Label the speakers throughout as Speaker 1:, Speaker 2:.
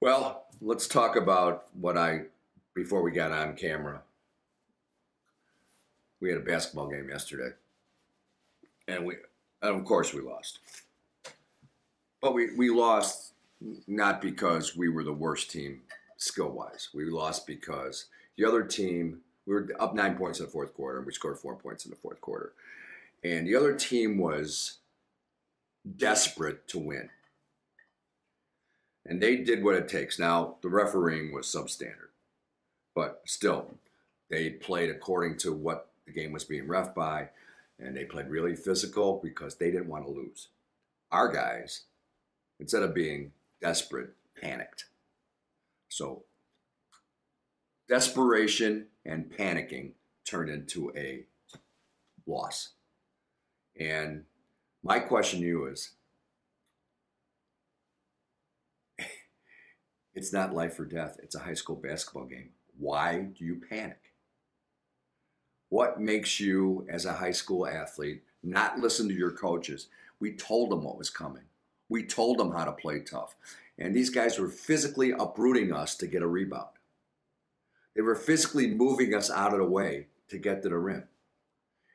Speaker 1: Well, let's talk about before we got on camera, we had a basketball game yesterday. And of course we lost. But we lost not because we were the worst team skill-wise. We lost because the other team, we were up 9 points in the fourth quarter, and we scored 4 points in the fourth quarter. And the other team was desperate to win. And they did what it takes. Now, the refereeing was substandard. But still, they played according to what the game was being ref by, and they played really physical because they didn't want to lose. Our guys, instead of being desperate, panicked. So, desperation and panicking turned into a loss. And my question to you is, it's not life or death. It's a high school basketball game. Why do you panic? What makes you, as a high school athlete, not listen to your coaches? We told them what was coming. We told them how to play tough. And these guys were physically uprooting us to get a rebound. They were physically moving us out of the way to get to the rim.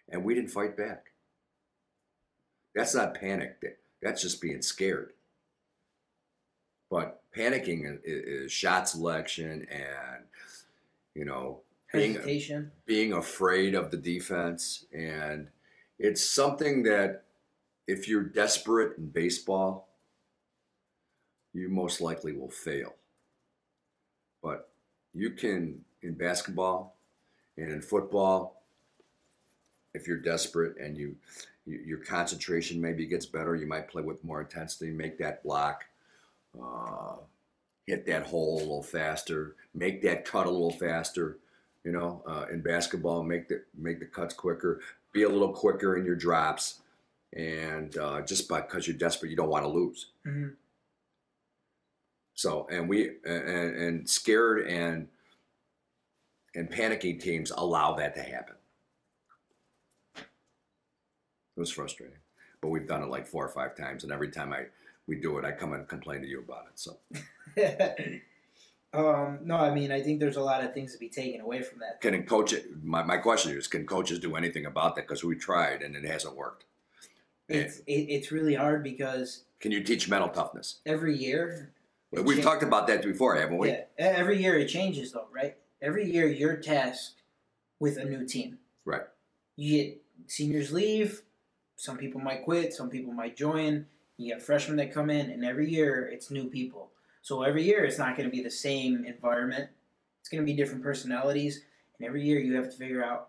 Speaker 1: And we didn't fight back. That's not panic. That's just being scared. But panicking is shot selection and, being afraid of the defense. And it's something that if you're desperate in baseball, you most likely will fail. But you can, in basketball and in football, if you're desperate and your concentration maybe gets better, you might play with more intensity, make that block, hit that hole a little faster, make that cut a little faster. In basketball, make the cuts quicker, be a little quicker in your drops, and just because you're desperate, you don't want to lose. Mm-hmm. So, and scared and panicking teams allow that to happen. It was frustrating, but we've done it like 4 or 5 times, and every time we do it, I come and complain to you about it. So.
Speaker 2: No, I mean, I think there's a lot of things to be taken away from that.
Speaker 1: My question is, can coaches do anything about that? Because we tried and it hasn't worked.
Speaker 2: It's really hard because...
Speaker 1: Can you teach mental toughness?
Speaker 2: Every year...
Speaker 1: We've talked about that before, haven't we?
Speaker 2: Yeah, every year it changes though, right? Every year you're tasked with a new team.
Speaker 1: Right.
Speaker 2: You get seniors leave, some people might quit, some people might join, you have freshmen that come in, and every year it's new people. So every year it's not going to be the same environment. It's going to be different personalities. And every year you have to figure out,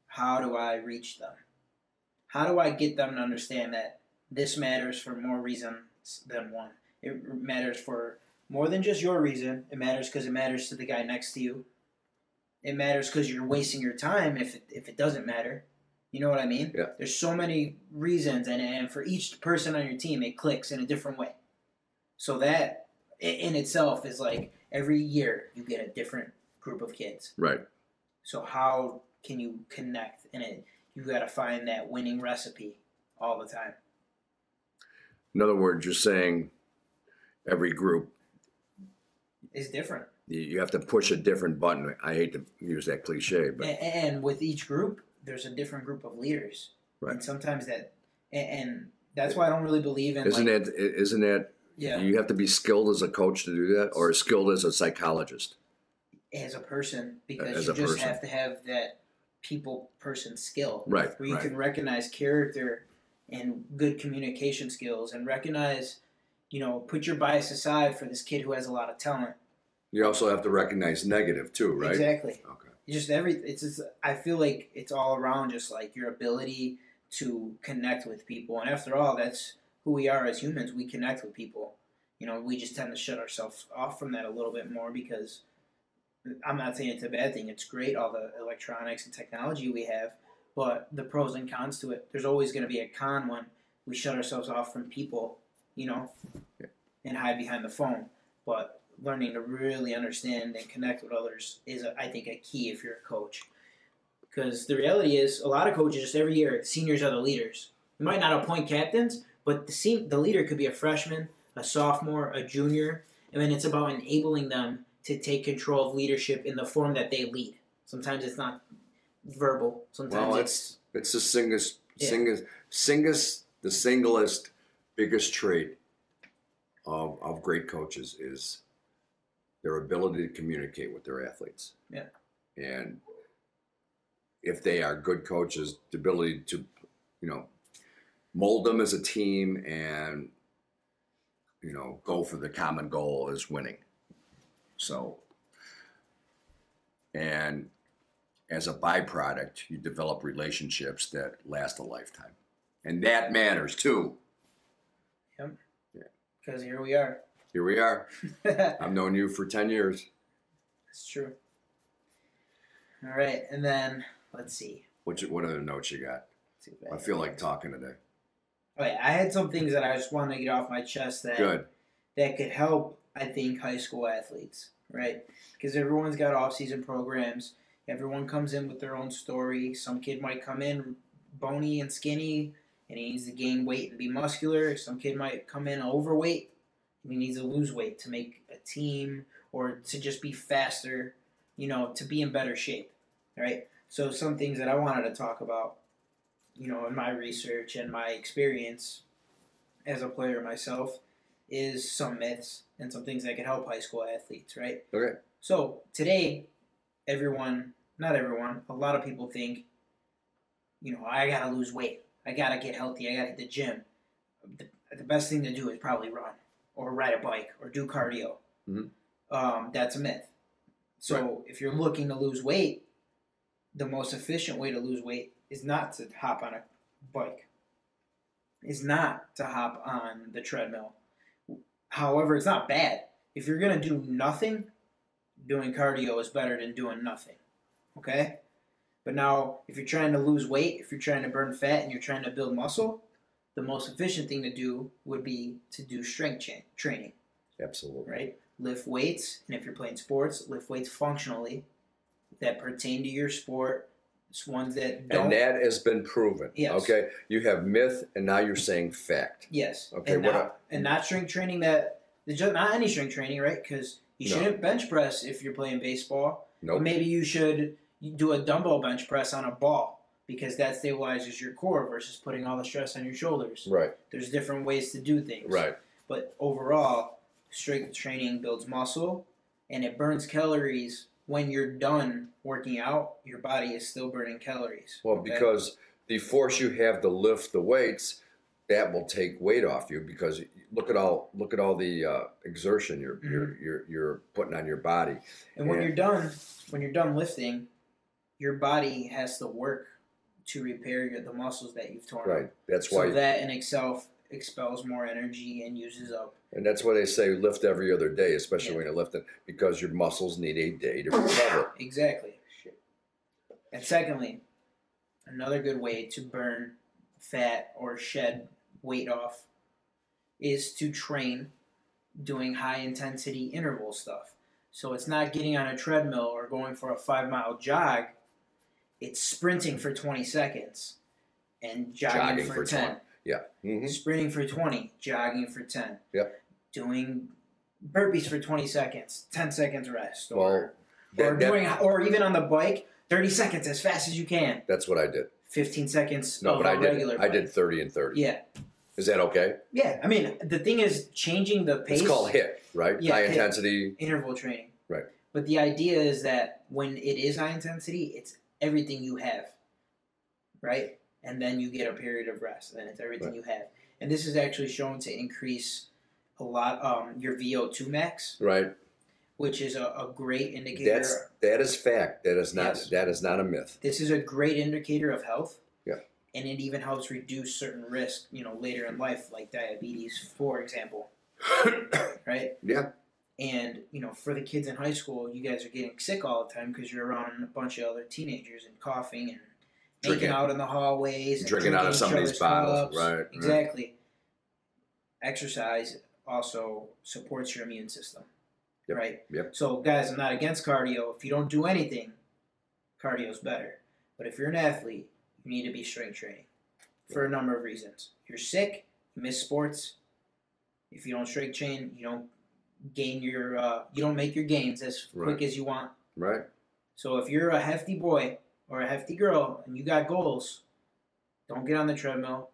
Speaker 2: how do I reach them? How do I get them to understand that this matters for more reasons than one? It matters for more than just your reason. It matters because it matters to the guy next to you. It matters because you're wasting your time if it doesn't matter. You know what I mean?
Speaker 1: Yeah.
Speaker 2: There's so many reasons, and for each person on your team, it clicks in a different way. So that in itself is like every year you get a different group of kids.
Speaker 1: Right.
Speaker 2: So how can you connect? And you got to find that winning recipe all the time.
Speaker 1: In other words, you're saying every group
Speaker 2: is different.
Speaker 1: You have to push a different button. I hate to use that cliche, but
Speaker 2: and with each group, there's a different group of leaders. Right. And sometimes and that's why I don't really believe in. Isn't
Speaker 1: that? Yeah. You have to be skilled as a coach to do that, or skilled as a psychologist?
Speaker 2: As a person, because you just have to have that person skill.
Speaker 1: Right.
Speaker 2: Where you can recognize character and good communication skills and recognize, put your bias aside for this kid who has a lot of talent.
Speaker 1: You also have to recognize negative too, right?
Speaker 2: Exactly. Okay. I feel like it's all around just like your ability to connect with people. And after all, that's who we are as humans. We connect with people. We just tend to shut ourselves off from that a little bit more because I'm not saying it's a bad thing. It's great, all the electronics and technology we have, but the pros and cons to it, there's always going to be a con when we shut ourselves off from people, and hide behind the phone. But learning to really understand and connect with others is, I think, a key if you're a coach. Because the reality is, a lot of coaches, just every year, seniors are the leaders. You might not appoint captains, but the leader could be a freshman, a sophomore, a junior, And then it's about enabling them to take control of leadership in the form that they lead. Sometimes it's not verbal. Sometimes
Speaker 1: it's the singlest biggest trait of great coaches is their ability to communicate with their athletes.
Speaker 2: Yeah.
Speaker 1: And if they are good coaches, the ability to, mold them as a team and, go for the common goal is winning. So, and as a byproduct, you develop relationships that last a lifetime. And that matters too.
Speaker 2: Yep.
Speaker 1: Yeah.
Speaker 2: Because here we are.
Speaker 1: Here we are. I've known you for 10 years.
Speaker 2: That's true. All right. And then, let's see.
Speaker 1: What other notes you got? I feel like talking today.
Speaker 2: Oh, yeah. I had some things that I just wanted to get off my chest that could help, I think, high school athletes, right? Because everyone's got off-season programs. Everyone comes in with their own story. Some kid might come in bony and skinny, and he needs to gain weight and be muscular. Some kid might come in overweight, and he needs to lose weight to make a team or to just be faster, to be in better shape, right? So some things that I wanted to talk about, in my research and my experience as a player myself, is some myths and some things that can help high school athletes, right?
Speaker 1: Okay.
Speaker 2: So today, not everyone, a lot of people think, I got to lose weight. I got to get healthy. I got to hit the gym. The best thing to do is probably run or ride a bike or do cardio.
Speaker 1: Mm-hmm.
Speaker 2: That's a myth. So if you're looking to lose weight, the most efficient way to lose weight is not to hop on a bike, is not to hop on the treadmill. However, it's not bad. If you're going to do nothing, doing cardio is better than doing nothing. Okay? But now, if you're trying to lose weight, if you're trying to burn fat, and you're trying to build muscle, the most efficient thing to do would be to do strength training.
Speaker 1: Absolutely.
Speaker 2: Right? Lift weights, and if you're playing sports, lift weights functionally that pertain to your sport. It's ones that don't.
Speaker 1: And that has been proven.
Speaker 2: Yes.
Speaker 1: Okay? You have myth, and now you're saying fact.
Speaker 2: Yes.
Speaker 1: Okay.
Speaker 2: And not strength training not any strength training, right? Because you shouldn't bench press if you're playing baseball.
Speaker 1: Nope.
Speaker 2: But maybe you should do a dumbbell bench press on a ball because that stabilizes your core versus putting all the stress on your shoulders.
Speaker 1: Right.
Speaker 2: There's different ways to do things.
Speaker 1: Right.
Speaker 2: But overall, strength training builds muscle and it burns calories. When you're done working out, your body is still burning calories.
Speaker 1: Well, because the force you have to lift the weights, that will take weight off you because look at all the exertion you're putting on your body.
Speaker 2: And when you're done lifting, your body has to work to repair the muscles that you've torn.
Speaker 1: Right. That's why.
Speaker 2: So that in itself expels more energy and uses up.
Speaker 1: And that's why they say lift every other day, especially when you're lifting, because your muscles need a day to recover.
Speaker 2: Exactly. And secondly, another good way to burn fat or shed weight off is to train doing high-intensity interval stuff. So it's not getting on a treadmill or going for a 5-mile jog. It's sprinting for 20 seconds and jogging for 10.
Speaker 1: 20. Yeah. Mm-hmm.
Speaker 2: Sprinting for 20, jogging for 10.
Speaker 1: Yep.
Speaker 2: Doing burpees for 20 seconds, 10 seconds rest.
Speaker 1: Or
Speaker 2: even on the bike, 30 seconds as fast as you can.
Speaker 1: That's what I did.
Speaker 2: 15 seconds
Speaker 1: regular bike. I did 30 and 30.
Speaker 2: Yeah.
Speaker 1: Is that okay?
Speaker 2: Yeah. I mean, the thing is changing the pace.
Speaker 1: It's called HIIT, right?
Speaker 2: Yeah,
Speaker 1: high intensity.
Speaker 2: Interval training.
Speaker 1: Right.
Speaker 2: But the idea is that when it is high intensity, it's everything you have. Right? And then you get a period of rest. And it's everything you have. And this is actually shown to increase a lot your VO2 max.
Speaker 1: Right.
Speaker 2: Which is a great indicator.
Speaker 1: That is fact. That is not
Speaker 2: Yes.
Speaker 1: That is not a myth.
Speaker 2: This is a great indicator of health.
Speaker 1: Yeah.
Speaker 2: And it even helps reduce certain risks, later in life, like diabetes, for example. Right?
Speaker 1: Yeah.
Speaker 2: And, for the kids in high school, you guys are getting sick all the time because you're around a bunch of other teenagers and coughing and making out in the hallways. And
Speaker 1: drinking out of somebody's bottles. Right.
Speaker 2: Exactly. Exercise also supports your immune system.
Speaker 1: Yep.
Speaker 2: Right?
Speaker 1: Yep.
Speaker 2: So, guys, I'm not against cardio. If you don't do anything, cardio's better. But if you're an athlete, you need to be strength training for a number of reasons. You're sick, you miss sports. If you don't strength train, you don't gain your you don't make your gains as quick as you want.
Speaker 1: Right.
Speaker 2: So if you're a hefty boy or a hefty girl and you got goals, don't get on the treadmill,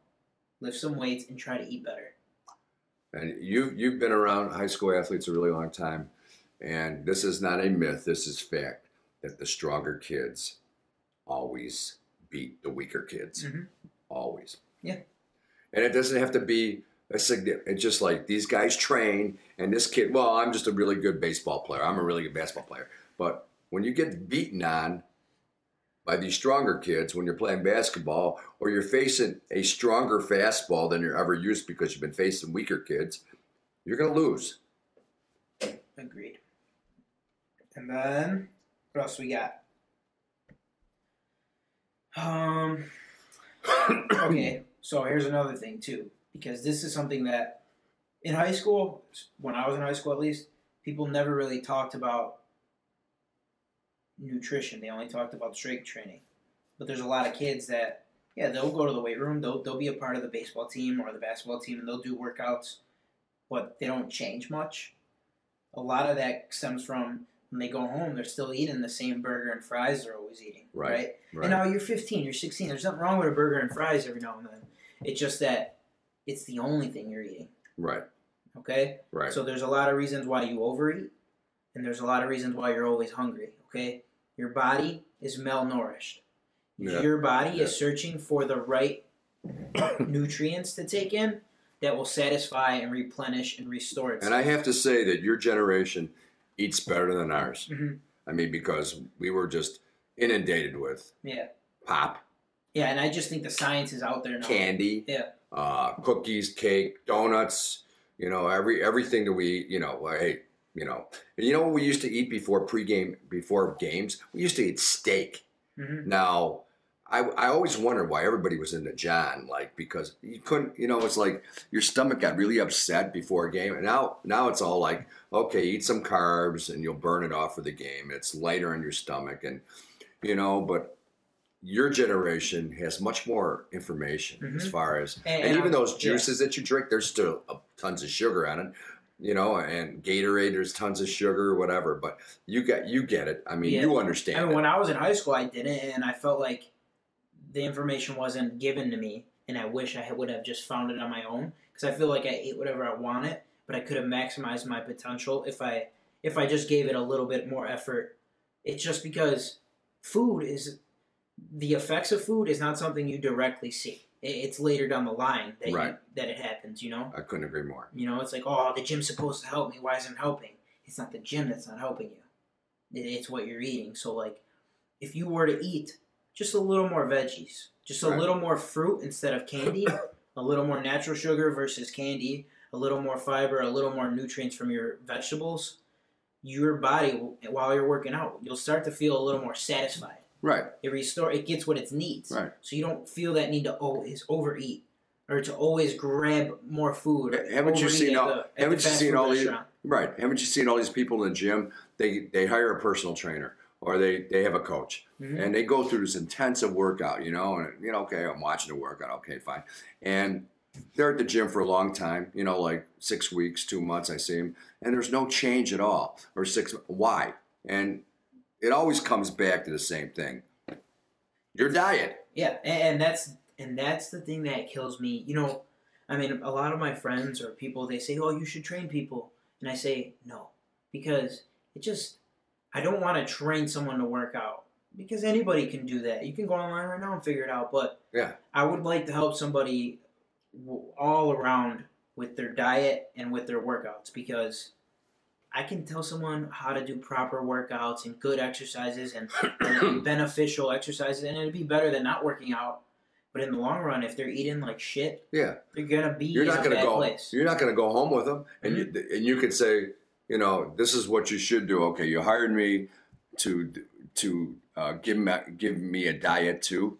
Speaker 2: lift some weights, and try to eat better.
Speaker 1: And you've been around high school athletes a really long time, and this is not a myth. This is fact that the stronger kids always beat the weaker kids.
Speaker 2: Mm-hmm.
Speaker 1: Always.
Speaker 2: Yeah.
Speaker 1: And it doesn't have to be a significant. It's just like these guys train, and this kid. Well, I'm just a really good baseball player. I'm a really good basketball player. But when you get beaten on by these stronger kids when you're playing basketball, or you're facing a stronger fastball than you're ever used because you've been facing weaker kids, you're going to lose.
Speaker 2: Agreed. And then, what else we got? Okay, so here's another thing too, because this is something that in high school, when I was in high school at least, people never really talked about nutrition. They only talked about strength training. But there's a lot of kids that, yeah, they'll go to the weight room, they'll be a part of the baseball team or the basketball team, and they'll do workouts, but they don't change much. A lot of that stems from when they go home, they're still eating the same burger and fries they're always eating, right? And now you're 15, you're 16, there's nothing wrong with a burger and fries every now and then. It's just that it's the only thing you're eating.
Speaker 1: Right.
Speaker 2: Okay?
Speaker 1: Right.
Speaker 2: So there's a lot of reasons why you overeat, and there's a lot of reasons why you're always hungry, okay? Your body is malnourished. Yeah. Your body is searching for the right nutrients to take in that will satisfy and replenish and restore itself.
Speaker 1: And I have to say that your generation eats better than ours.
Speaker 2: Mm-hmm.
Speaker 1: I mean, because we were just inundated with pop.
Speaker 2: Yeah, and I just think the science is out there now.
Speaker 1: Candy.
Speaker 2: Yeah.
Speaker 1: Cookies, cake, donuts. You know, everything that we, hey, what we used to eat before games? We used to eat steak.
Speaker 2: Mm-hmm.
Speaker 1: Now, I always wondered why everybody was into John, because you couldn't, it's like your stomach got really upset before a game. And now it's all like, okay, eat some carbs and you'll burn it off for the game. It's lighter on your stomach. And, but your generation has much more information as far as, and even those juices that you drink, there's still tons of sugar on it. And Gatorade, there's tons of sugar, whatever. But you get it. I mean, you understand.
Speaker 2: I mean, when I was in high school, I didn't, and I felt like the information wasn't given to me, and I wish I would have just found it on my own, because I feel like I ate whatever I wanted, but I could have maximized my potential if I just gave it a little bit more effort. It's just because the effects of food is not something you directly see. It's later down the line that it happens,
Speaker 1: I couldn't agree more.
Speaker 2: It's like, oh, the gym's supposed to help me. Why isn't it helping? It's not the gym that's not helping you. It's what you're eating. So, like, if you were to eat just a little more veggies, just a little more fruit instead of candy, a little more natural sugar versus candy, a little more fiber, a little more nutrients from your vegetables, your body, while you're working out, you'll start to feel a little more satisfied.
Speaker 1: Right.
Speaker 2: It gets what it needs.
Speaker 1: Right.
Speaker 2: So you don't feel that need to always overeat or to always grab more food.
Speaker 1: Haven't you seen all these? Right. Haven't you seen all these people in the gym? They hire a personal trainer or they have a coach, and they go through this intensive workout. And okay, I'm watching the workout. Okay, fine. And they're at the gym for a long time. Like 6 weeks, 2 months. I see them, and there's no change at all. Or 6. Why? And it always comes back to the same thing. Your diet.
Speaker 2: Yeah, and that's the thing that kills me. I mean, a lot of my friends or people, they say, oh, you should train people. And I say, no. Because I don't want to train someone to work out. Because anybody can do that. You can go online right now and figure it out. But I would like to help somebody all around with their diet and with their workouts. Because I can tell someone how to do proper workouts and good exercises and beneficial exercises, and it'd be better than not working out. But in the long run, if they're eating like shit, they're gonna be in a bad place.
Speaker 1: You're not gonna go home with them, and you could say, this is what you should do. Okay, you hired me to give me a diet too,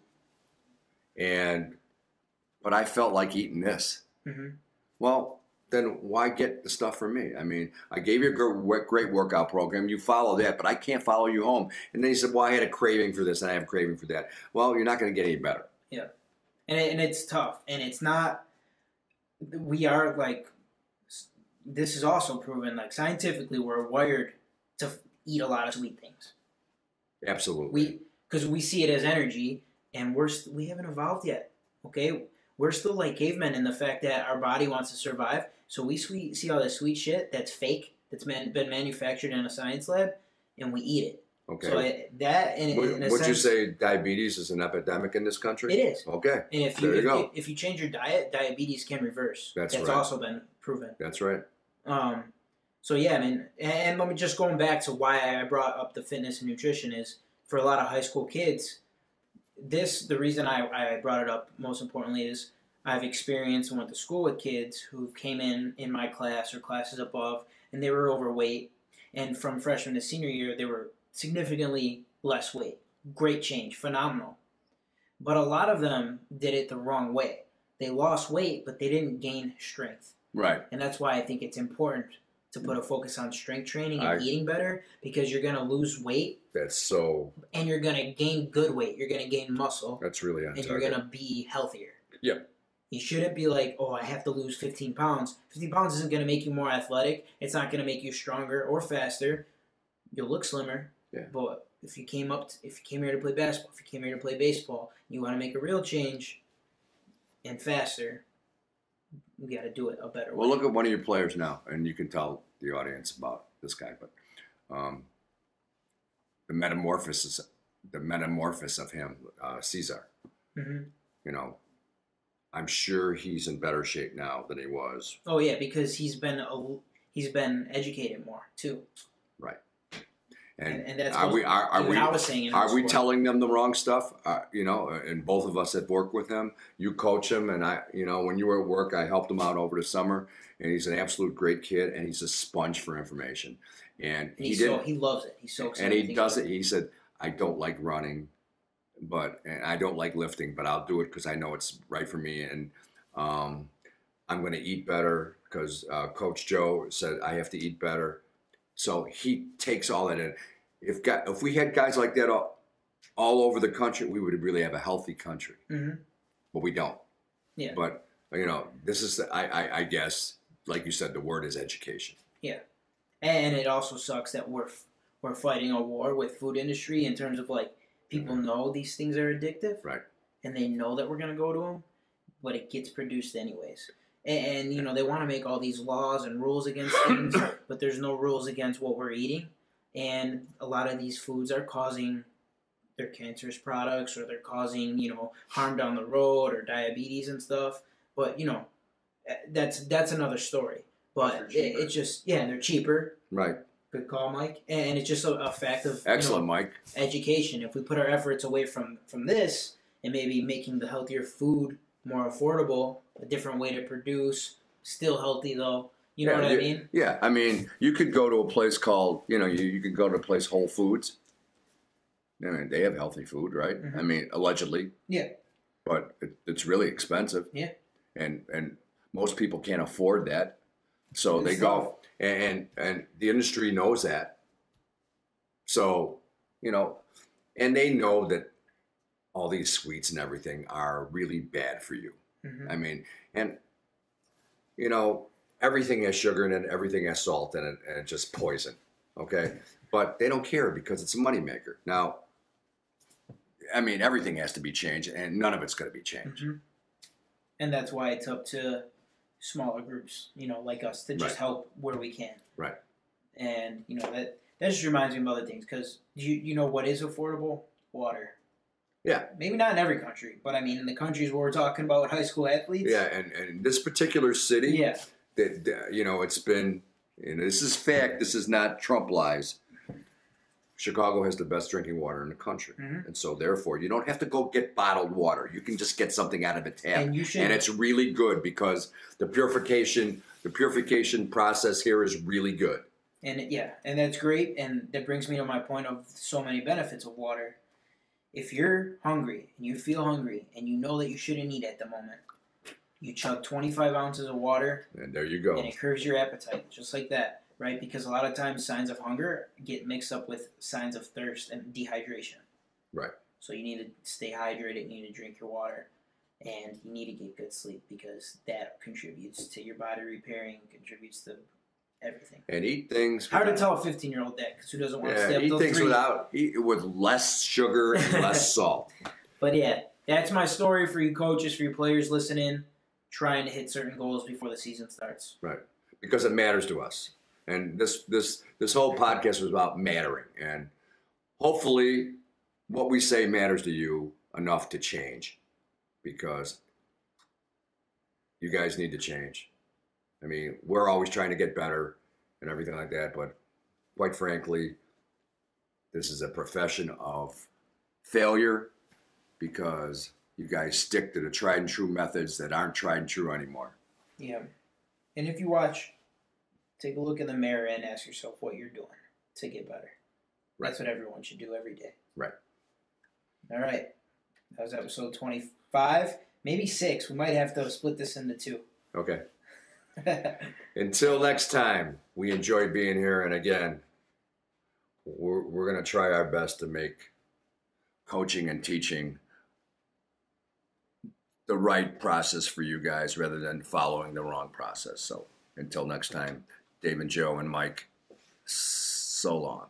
Speaker 1: but I felt like eating this.
Speaker 2: Mm-hmm.
Speaker 1: Well, then why get the stuff from me? I mean, I gave you a great workout program. You follow that, but I can't follow you home. And then he said, well, I had a craving for this and I have a craving for that. Well, you're not going to get any better.
Speaker 2: Yeah. And it's tough. And it's not, we are like this is also proven, like scientifically, we're wired to eat a lot of sweet things.
Speaker 1: Absolutely.
Speaker 2: Because we see it as energy, and we haven't evolved yet. Okay, we're still like cavemen in the fact that our body wants to survive. So we see all this sweet shit that's fake, that's been manufactured in a science lab, and we eat it.
Speaker 1: Okay.
Speaker 2: So that in a
Speaker 1: would
Speaker 2: sense,
Speaker 1: you say diabetes is an epidemic in this country?
Speaker 2: It is.
Speaker 1: Okay.
Speaker 2: And if
Speaker 1: there you go.
Speaker 2: If you change your diet, diabetes can reverse.
Speaker 1: That's right.
Speaker 2: also been proven.
Speaker 1: That's right.
Speaker 2: So yeah, I mean, and let me just going back to why I brought up the fitness and nutrition is for a lot of high school kids. The reason I brought it up most importantly is I've experienced and went to school with kids who came in my class or classes above, and they were overweight. And from freshman to senior year, they were significantly less weight. Great change, phenomenal. But a lot of them did it the wrong way. They lost weight, but they didn't gain strength.
Speaker 1: Right.
Speaker 2: And that's why I think it's important to put a focus on strength training and eating better, because you're going to lose weight.
Speaker 1: That's so.
Speaker 2: And you're going to gain good weight. You're going to gain muscle.
Speaker 1: That's really on
Speaker 2: And
Speaker 1: target.
Speaker 2: you're going to be healthier.
Speaker 1: Yep.
Speaker 2: You shouldn't be like, oh, I have to lose 15 pounds. 15 pounds isn't going to make you more athletic. It's not going to make you stronger or faster. You'll look slimmer.
Speaker 1: Yeah.
Speaker 2: But if you came here to play basketball, if you came here to play baseball, you want to make a real change and faster, you got to do it a better way.
Speaker 1: Well, look at one of your players now, and you can tell the audience about this guy. But the metamorphosis of him, Cesar.
Speaker 2: Mm-hmm.
Speaker 1: You know, I'm sure he's in better shape now than he was.
Speaker 2: Oh yeah, because he's been educated more too.
Speaker 1: Right. And
Speaker 2: that's
Speaker 1: are we
Speaker 2: are
Speaker 1: we telling them the wrong stuff? You know, and both of us have worked with him. You coach him, and when you were at work, I helped him out over the summer, and he's an absolute great kid, and he's a sponge for information. And he
Speaker 2: loves it. He's so excited.
Speaker 1: And he does it. He said, "I don't like running, and I don't like lifting, but I'll do it because I know it's right for me, and I'm going to eat better because Coach Joe said I have to eat better." So he takes all that in. If we had guys like that all over the country, we would really have a healthy country.
Speaker 2: Mm-hmm.
Speaker 1: But we don't.
Speaker 2: Yeah.
Speaker 1: But this is I guess, like you said, the word is education.
Speaker 2: Yeah, and it also sucks that we're fighting a war with food industry in terms of like people know these things are addictive,
Speaker 1: right?
Speaker 2: And they know that we're gonna go to them, but it gets produced anyways. And they want to make all these laws and rules against things, but there's no rules against what we're eating. And a lot of these foods are causing they're cancerous products, or they're causing harm down the road, or diabetes and stuff. But that's another story. But it's just they're cheaper.
Speaker 1: Right.
Speaker 2: Good call, Mike. And it's just a fact of
Speaker 1: excellent, Mike.
Speaker 2: Education. If we put our efforts away from this and maybe making the healthier food more affordable, a different way to produce, still healthy though. You know what I mean?
Speaker 1: Yeah, I mean, you could go to a place called, you could go to a place Whole Foods. I mean, they have healthy food, right?
Speaker 2: Mm-hmm.
Speaker 1: I mean, allegedly.
Speaker 2: Yeah.
Speaker 1: But it's really expensive.
Speaker 2: Yeah.
Speaker 1: And most people can't afford that. So they go, and the industry knows that. So, and they know that all these sweets and everything are really bad for you.
Speaker 2: Mm-hmm.
Speaker 1: I mean, and, everything has sugar in it, everything has salt in it, and it's just poison, okay? But they don't care because it's a moneymaker. Now, I mean, everything has to be changed, and none of it's going to be changed.
Speaker 2: Mm-hmm. And that's why it's up to smaller groups, like us, to just help where we can.
Speaker 1: Right.
Speaker 2: And, that just reminds me of other things, because you know what is affordable? Water.
Speaker 1: Yeah.
Speaker 2: Maybe not in every country, but I mean in the countries where we're talking about high school athletes.
Speaker 1: Yeah, and this particular city, that it's been, this is fact, this is not Trump lies. Chicago has the best drinking water in the country.
Speaker 2: Mm-hmm.
Speaker 1: And so therefore, you don't have to go get bottled water. You can just get something out of a tap.
Speaker 2: And
Speaker 1: it's really good because the purification process here is really good.
Speaker 2: And and that's great, and that brings me to my point of so many benefits of water. If you're hungry, and you feel hungry, and you know that you shouldn't eat at the moment, you chug 25 ounces of water.
Speaker 1: And there you go.
Speaker 2: And it curbs your appetite, just like that, right? Because a lot of times signs of hunger get mixed up with signs of thirst and dehydration.
Speaker 1: Right.
Speaker 2: So you need to stay hydrated, you need to drink your water, and you need to get good sleep because that contributes to your body repairing, contributes to everything.
Speaker 1: And eat things.
Speaker 2: Hard to tell a 15-year-old that because who doesn't want to stay up
Speaker 1: eat
Speaker 2: till
Speaker 1: things
Speaker 2: 3.
Speaker 1: with less sugar and less salt.
Speaker 2: But yeah, that's my story for you coaches, for you players listening, trying to hit certain goals before the season starts.
Speaker 1: Right, because it matters to us. And this whole podcast was about mattering, and hopefully, what we say matters to you enough to change, because you guys need to change. I mean, we're always trying to get better and everything like that, but quite frankly, this is a profession of failure because you guys stick to the tried and true methods that aren't tried and true anymore.
Speaker 2: Yeah. And if you watch, take a look in the mirror and ask yourself what you're doing to get better. Right. That's what everyone should do every day.
Speaker 1: Right.
Speaker 2: All right. That was episode 25. Maybe 6. We might have to split this into 2.
Speaker 1: Okay. Until next time, we enjoyed being here. And again, we're going to try our best to make coaching and teaching the right process for you guys rather than following the wrong process. So until next time, Dave and Joe and Mike, so long.